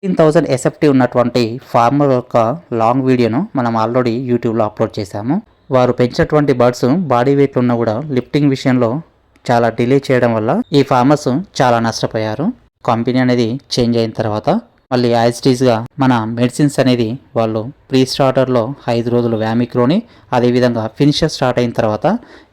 15,000 SFT ఉన్నటువంటి farmer యొక్క long వీడియోను మనం ఆల్రెడీ యూట్యూబ్లో అప్లోడ్ చేశాము. వారు పెంచినటువంటి బర్డ్స్ బాడీ వెయిట్ ఉన్నా కూడా లిఫ్టింగ్ విషయంలో చాలా డిలే చేయడం వల్ల ఈ ఫార్మర్స్ చాలా నష్టపోయారు. కంపెనీ అనేది చేంజ్ అయిన తర్వాత మళ్ళీ యాజ్ ఇట్ ఈస్గా మన మెడిసిన్స్ అనేది వాళ్ళు ప్రీ స్టార్టర్లో 5 రోజులు వ్యామిక్రోని, అదేవిధంగా ఫినిషర్ స్టార్ట్ అయిన తర్వాత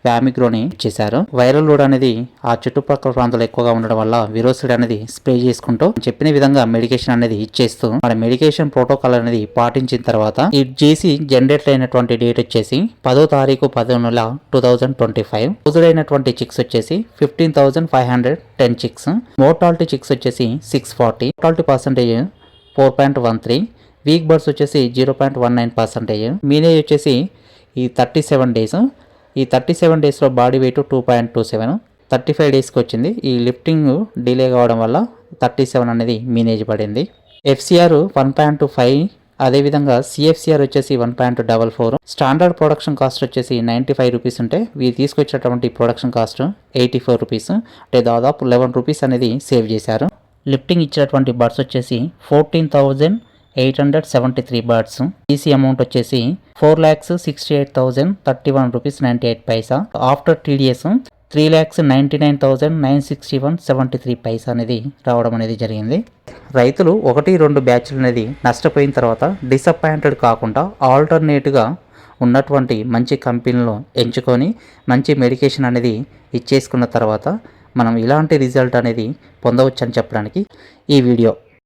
వ్యామిక్రోని ఇచ్చేశారు. వైరల్ లోడ్ అనేది ఆ చుట్టుపక్కల ప్రాంతాలు ఎక్కువగా ఉండడం వల్ల విరోసిడ్ అనేది స్ప్రే చేసుకుంటూ చెప్పిన విధంగా మెడికేషన్ అనేది ఇచ్చేస్తూ మన మెడికేషన్ ప్రోటోకాల్ అనేది పాటించిన తర్వాత ఈ జీసీ జనరేట్ అయినటువంటి డేట్ వచ్చేసి 10వ తారీఖు 10వ నెల 2025. రోజులైనటువంటి చిక్స్ వచ్చేసి 15,510 చిక్స్. మోర్టాలిటీ చిక్స్ వచ్చేసి 640. Mortality percentage 4.13. వీక్ బర్డ్స్ వచ్చేసి 0.19%. మీనేజ్ వచ్చేసి ఈ 37 డేస్. ఈ 37 డేస్లో బాడీ వెయిట్ 2.27. 35 డేస్కి వచ్చింది. ఈ లిఫ్టింగ్ డిలే కావడం వల్ల 37 అనేది మీనేజ్ పడింది. ఎఫ్సిఆర్ 1.25. అదేవిధంగా సిఎఫ్సిఆర్ వచ్చేసి 1.44. స్టాండర్డ్ ప్రొడక్షన్ కాస్ట్ వచ్చేసి 95 రూపీస్ ఉంటే వీరు తీసుకొచ్చేటువంటి ప్రొడక్షన్ కాస్ట్ 84 రూపీస్. అంటే దాదాపు 11 రూపీస్ అనేది సేవ్ చేశారు. లిఫ్టింగ్ ఇచ్చినటువంటి బర్డ్స్ వచ్చేసి 14,873 బర్డ్స్. ఈసీ అమౌంట్ వచ్చేసి 4,68,031 రూపీస్ 98 పైసా. ఆఫ్టర్ టీడీఎస్ 3,99,961.73 పైసా అనేది రావడం అనేది జరిగింది. రైతులు 1-2 బ్యాచ్లు అనేది నష్టపోయిన తర్వాత డిసప్పాయింటెడ్ కాకుండా ఆల్టర్నేట్గా ఉన్నటువంటి మంచి కంపెనీలో ఎంచుకొని మంచి మెడికేషన్ అనేది ఇచ్చేసుకున్న తర్వాత మనం ఇలాంటి రిజల్ట్ అనేది పొందవచ్చు అని చెప్పడానికి ఈ వీడియో.